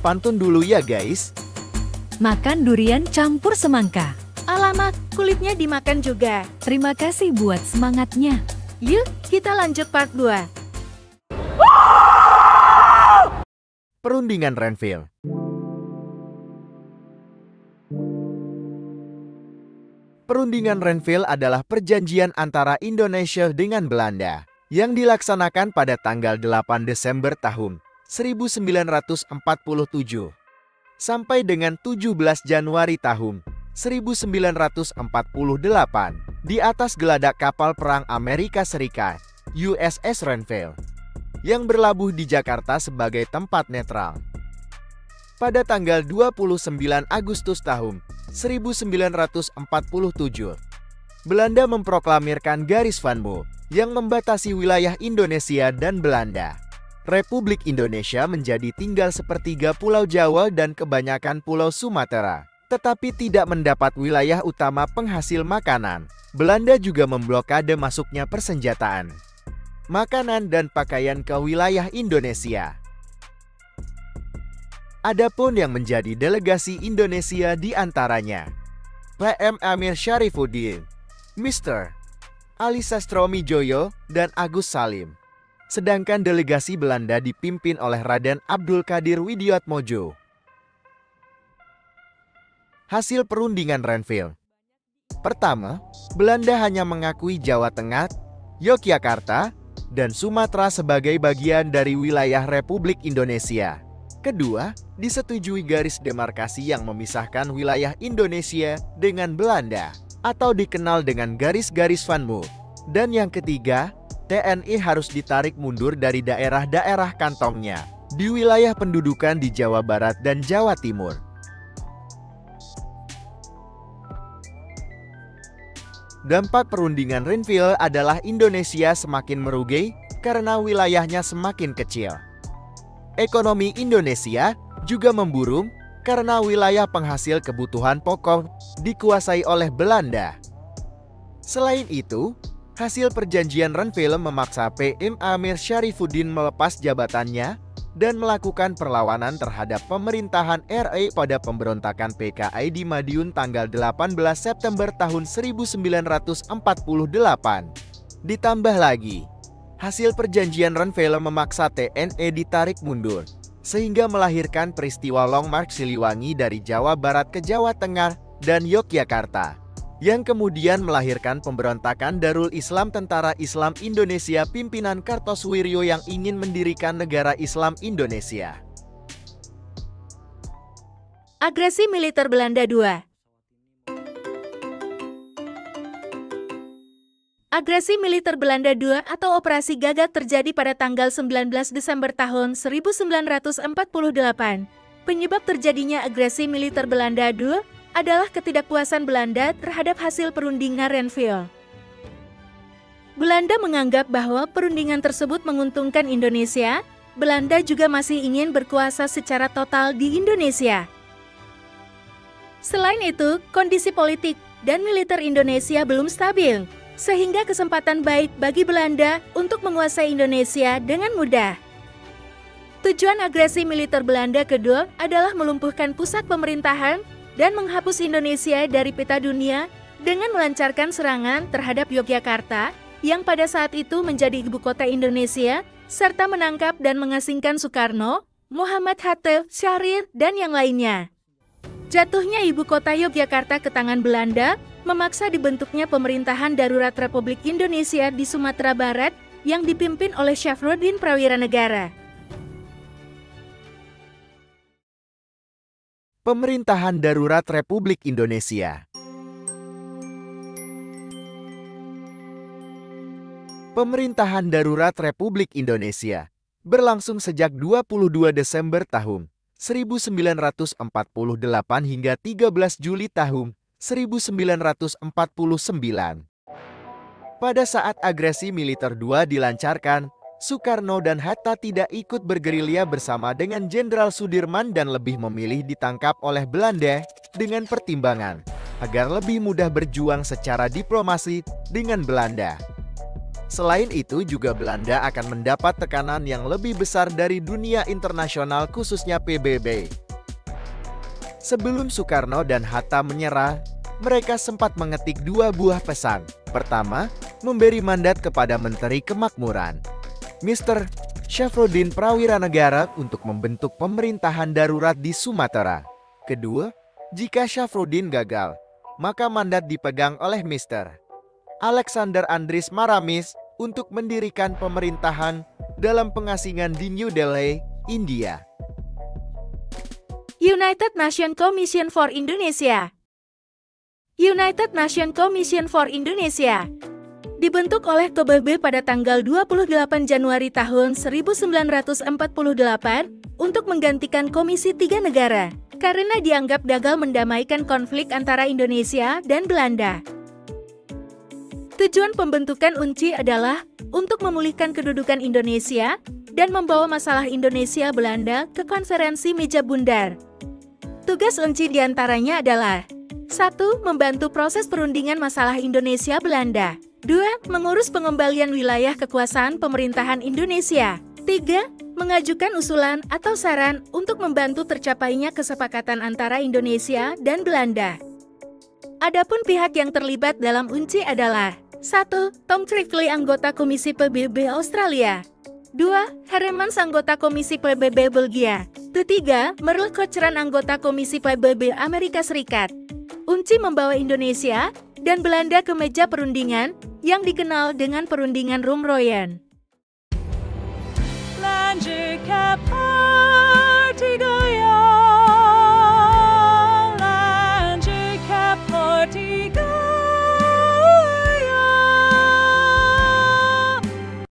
pantun dulu ya guys. Makan durian campur semangka. Alamak, kulitnya dimakan juga. Terima kasih buat semangatnya. Yuk, kita lanjut part 2. Perundingan Renville. Perundingan Renville adalah perjanjian antara Indonesia dengan Belanda yang dilaksanakan pada tanggal 8 Desember tahun 1947 sampai dengan 17 Januari tahun 1948 di atas geladak kapal perang Amerika Serikat USS Renville yang berlabuh di Jakarta sebagai tempat netral. Pada tanggal 29 Agustus tahun 1947, Belanda memproklamirkan garis Van Moel yang membatasi wilayah Indonesia dan Belanda. Republik Indonesia menjadi tinggal sepertiga Pulau Jawa dan kebanyakan Pulau Sumatera, tetapi tidak mendapat wilayah utama penghasil makanan. Belanda juga memblokade masuknya persenjataan, makanan dan pakaian ke wilayah Indonesia. Adapun yang menjadi delegasi Indonesia di antaranya PM Amir Syarifuddin, Mr. Ali Sastromijoyo, dan Agus Salim. Sedangkan delegasi Belanda dipimpin oleh Raden Abdul Qadir Widiatmojo. Hasil perundingan Renville. Pertama, Belanda hanya mengakui Jawa Tengah, Yogyakarta, dan Sumatera sebagai bagian dari wilayah Republik Indonesia. Kedua, disetujui garis demarkasi yang memisahkan wilayah Indonesia dengan Belanda, atau dikenal dengan garis-garis Van Moel. Dan yang ketiga, TNI harus ditarik mundur dari daerah-daerah kantongnya di wilayah pendudukan di Jawa Barat dan Jawa Timur. Dampak perundingan Renville adalah Indonesia semakin merugi karena wilayahnya semakin kecil. Ekonomi Indonesia juga memburuk karena wilayah penghasil kebutuhan pokok dikuasai oleh Belanda. Selain itu, hasil perjanjian Renville memaksa PM Amir Syarifuddin melepas jabatannya dan melakukan perlawanan terhadap pemerintahan RI pada pemberontakan PKI di Madiun tanggal 18 September tahun 1948. Ditambah lagi, hasil perjanjian Renville memaksa TNI ditarik mundur, sehingga melahirkan peristiwa Long March Siliwangi dari Jawa Barat ke Jawa Tengah dan Yogyakarta, yang kemudian melahirkan pemberontakan Darul Islam Tentara Islam Indonesia pimpinan Kartosuwiryo yang ingin mendirikan negara Islam Indonesia. Agresi militer Belanda 2. Agresi militer Belanda II atau Operasi Gagak terjadi pada tanggal 19 Desember tahun 1948. Penyebab terjadinya agresi militer Belanda II adalah ketidakpuasan Belanda terhadap hasil perundingan Renville. Belanda menganggap bahwa perundingan tersebut menguntungkan Indonesia. Belanda juga masih ingin berkuasa secara total di Indonesia. Selain itu, kondisi politik dan militer Indonesia belum stabil, sehingga kesempatan baik bagi Belanda untuk menguasai Indonesia dengan mudah. Tujuan agresi militer Belanda kedua adalah melumpuhkan pusat pemerintahan dan menghapus Indonesia dari peta dunia dengan melancarkan serangan terhadap Yogyakarta yang pada saat itu menjadi ibu kota Indonesia, serta menangkap dan mengasingkan Soekarno, Muhammad Hatta, Syahrir, dan yang lainnya. Jatuhnya ibu kota Yogyakarta ke tangan Belanda memaksa dibentuknya pemerintahan darurat Republik Indonesia di Sumatera Barat yang dipimpin oleh Syafruddin Prawiranegara. Pemerintahan Darurat Republik Indonesia. Pemerintahan Darurat Republik Indonesia berlangsung sejak 22 Desember tahun 1948 hingga 13 Juli tahun 1949. Pada saat agresi militer II dilancarkan, Soekarno dan Hatta tidak ikut bergerilya bersama dengan Jenderal Sudirman dan lebih memilih ditangkap oleh Belanda dengan pertimbangan agar lebih mudah berjuang secara diplomasi dengan Belanda. Selain itu juga Belanda akan mendapat tekanan yang lebih besar dari dunia internasional khususnya PBB. Sebelum Soekarno dan Hatta menyerah, mereka sempat mengetik dua buah pesan. Pertama, memberi mandat kepada Menteri Kemakmuran, Mr. Syafruddin Prawiranegara untuk membentuk pemerintahan darurat di Sumatera. Kedua, jika Syafruddin gagal, maka mandat dipegang oleh Mr. Alexander Andries Maramis untuk mendirikan pemerintahan dalam pengasingan di New Delhi, India. United Nations Commission for Indonesia. United Nations Commission for Indonesia dibentuk oleh PBB pada tanggal 28 Januari tahun 1948 untuk menggantikan Komisi 3 Negara karena dianggap gagal mendamaikan konflik antara Indonesia dan Belanda. Tujuan pembentukan UNCI adalah untuk memulihkan kedudukan Indonesia dan membawa masalah Indonesia-Belanda ke konferensi meja bundar. Tugas UNCI diantaranya adalah 1. Membantu proses perundingan masalah Indonesia-Belanda. 2. Mengurus pengembalian wilayah kekuasaan pemerintahan Indonesia. 3. Mengajukan usulan atau saran untuk membantu tercapainya kesepakatan antara Indonesia dan Belanda. Adapun pihak yang terlibat dalam UNCI adalah 1. Tom Trickley, anggota Komisi PBB Australia. 2. Heremans, anggota Komisi PBB Belgia. 3. Merle Cochrane, anggota Komisi PBB Amerika Serikat. UNCI membawa Indonesia dan Belanda ke meja perundingan yang dikenal dengan Perundingan Roem Royen.